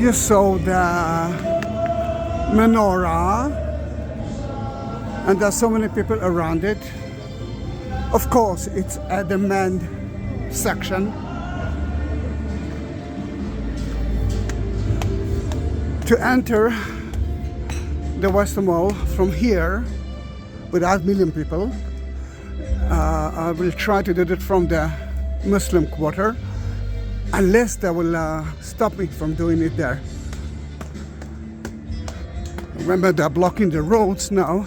You saw the Menorah, and there's so many people around it. Of course, it's at the men's section. To enter the Western Wall from here, without million people, I will try to do it from the Muslim quarter, unless they will stop me from doing it there. Remember, they're blocking the roads now.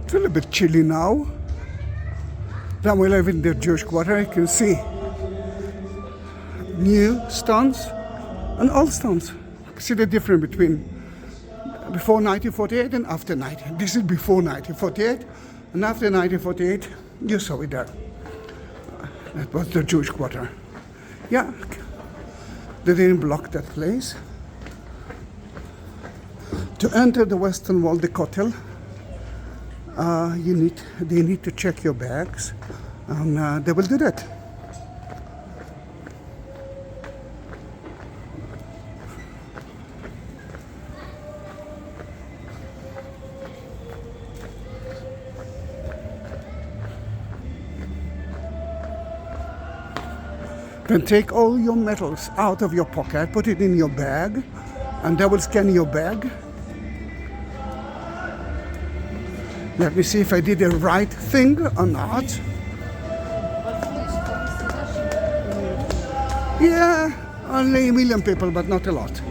It's a little bit chilly now. Then we live in the Jewish quarter. You can see new stones and old stones. See the difference between before 1948 and after 19. This is before 1948, and after 1948, you saw it there. That was the Jewish quarter. Yeah, they didn't block that place. To enter the Western Wall, the Kotel, they need to check your bags, and they will do that. Then take all your metals out of your pocket, put it in your bag, and they will scan your bag. Let me see if I did the right thing or not. Yeah, only a million people, but not a lot.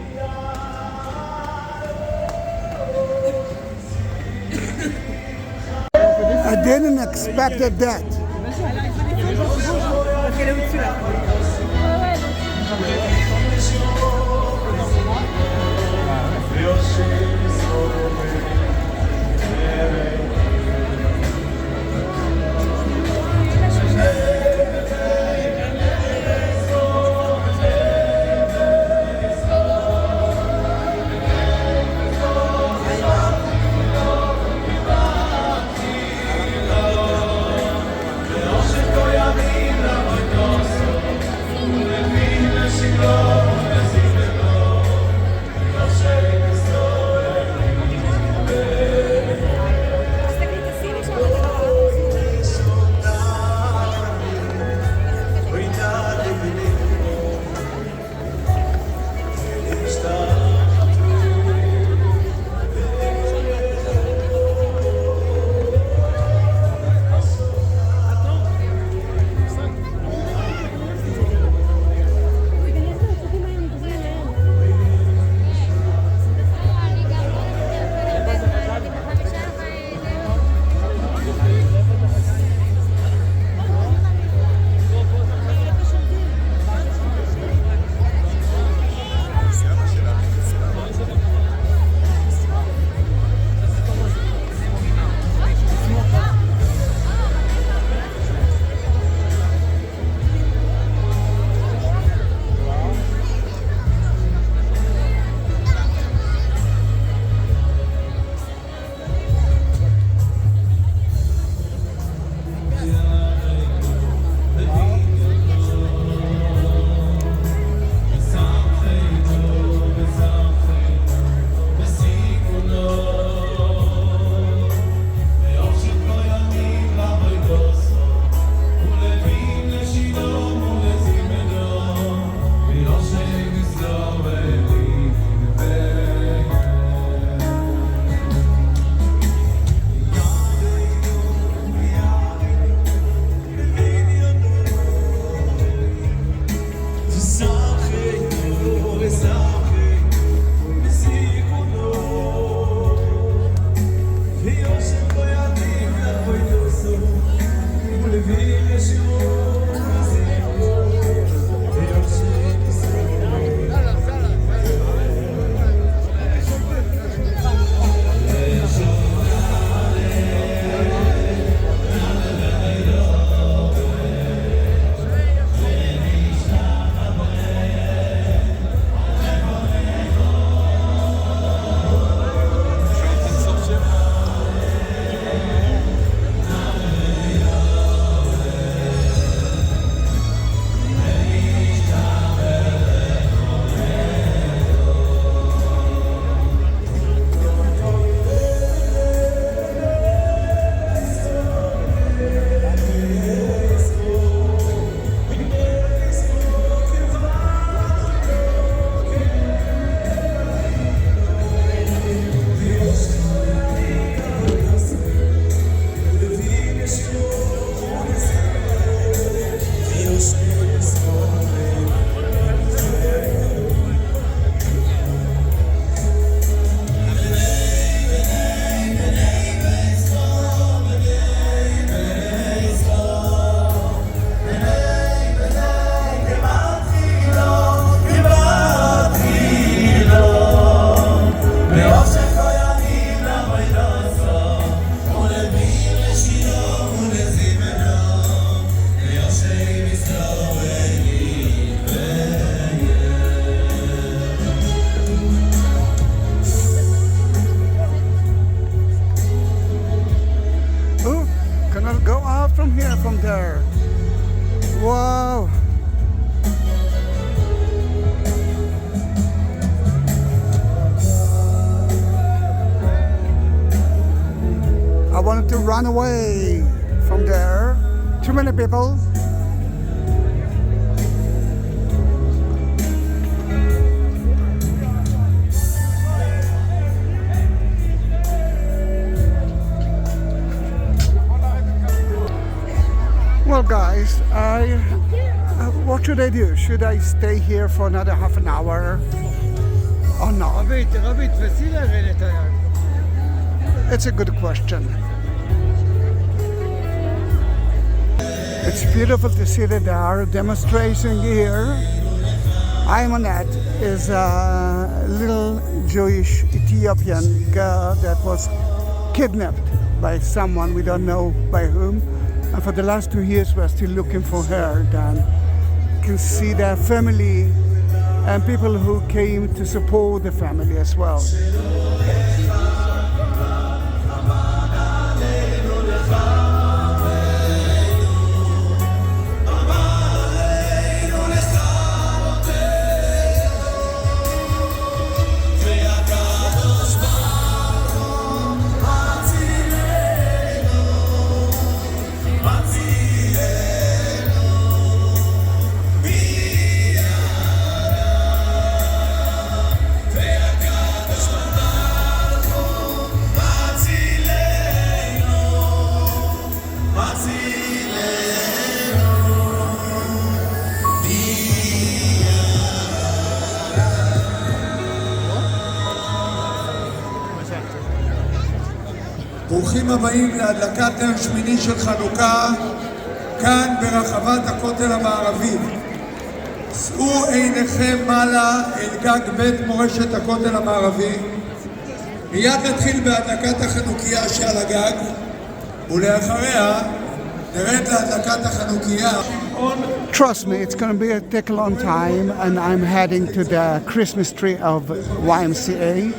I didn't expect that. run away from there. Too many people. Well, guys, what should I do? Should I stay here for another half an hour or not? It's a good question. It's beautiful to see that there are demonstrations here. Aymanet is a little Jewish Ethiopian girl that was kidnapped by someone, we don't know by whom. And for the last 2 years we're still looking for her. Then you can see their family and people who came to support the family as well. ברוכים הבאים להדלקת נר שמיני של חנוכה, כאן ברחבת הכותל המערבי. שאו עיניכם מעלה אל גג בית מורשת הכותל המערבי. מיד נתחיל בהדלקת החנוכייה שעל הגג, ולאחריה נרד להדלקת החנוכייה. Trust me, it's going to take a long time, and I'm heading to the Christmas tree of YMCA.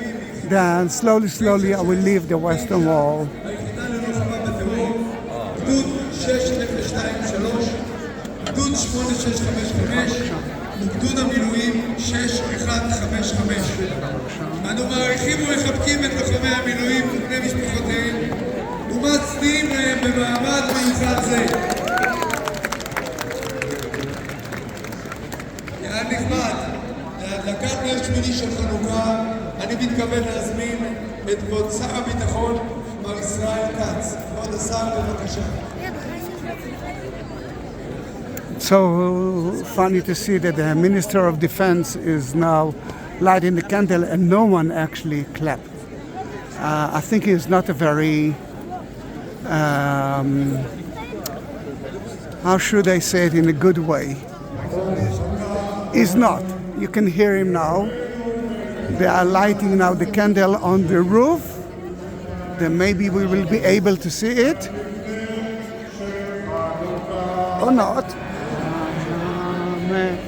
Then slowly I will leave the Western Wall. גדוד 6023, גדוד 8655, וגדוד המילואים 6155. אנו מעריכים ומחבקים את לוחמי המילואים ובני משפחותיהם ומצדיעים להם במעמד מיוחד זה. יעד נכבד, להדלקת נר שמיני של חנוכה אני מתכוון להזמין את כבוד שר הביטחון מר ישראל כץ. כבוד השר, בבקשה. So funny to see that the Minister of Defense is now lighting the candle and no one actually clapped. I think he's not a very, how should I say it in a good way? He's not. You can hear him now. They are lighting now the candle on the roof. Then maybe we will be able to see it. Or not. Amen.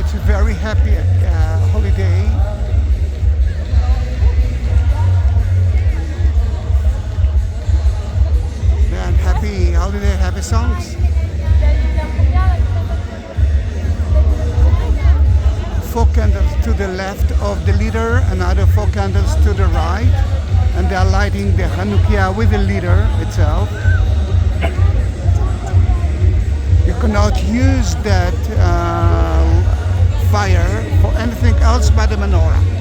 It's a very happy holiday. And have holiday happy songs. 4 candles to the left of the leader, another 4 candles to the right, and they are lighting the Hanukkah with the leader itself. You cannot use that fire for anything else but the menorah.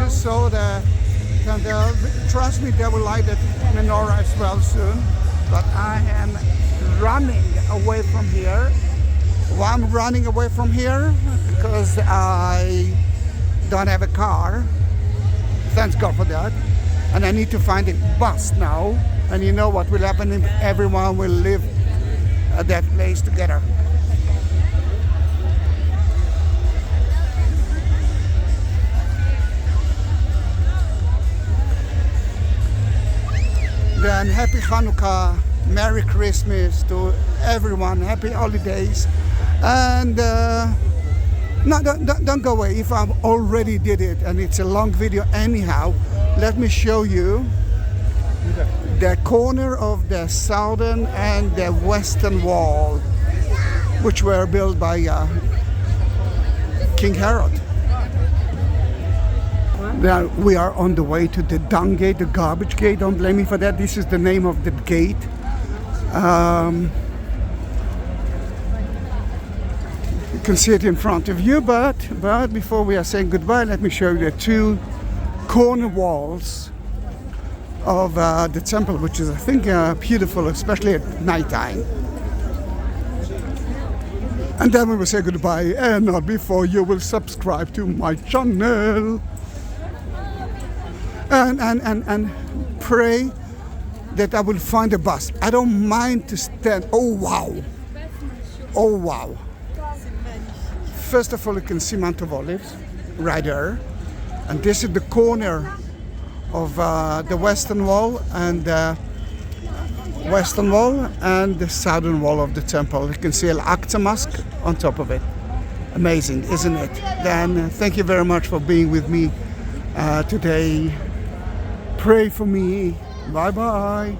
You saw the candle. Trust me, they will light the menorah as well soon. But I am running away from here. Why I'm running away from here? Because I don't have a car. Thanks God for that. And I need to find a bus now. And you know what will happen if everyone will live at that place together. Then happy Hanukkah, Merry Christmas to everyone, happy holidays. And no, don't go away. If I already did it and it's a long video anyhow, let me show you the corner of the southern and the western wall, which were built by King Herod. Now we are on the way to the dung gate, the garbage gate. Don't blame me for that. This is the name of the gate. You can see it in front of you, but before we are saying goodbye, let me show you the 2 corner walls of the temple, which is, I think, beautiful, especially at nighttime. And then we will say goodbye, and not before you will subscribe to my channel. And pray that I will find a bus. I don't mind to stand. Oh wow. Oh wow. First of all, you can see Mount of Olives right there. And this is the corner of the western wall and the southern wall of the temple. You can see Al-Aqsa Mosque on top of it. Amazing, isn't it? Then thank you very much for being with me today. Pray for me. Bye bye.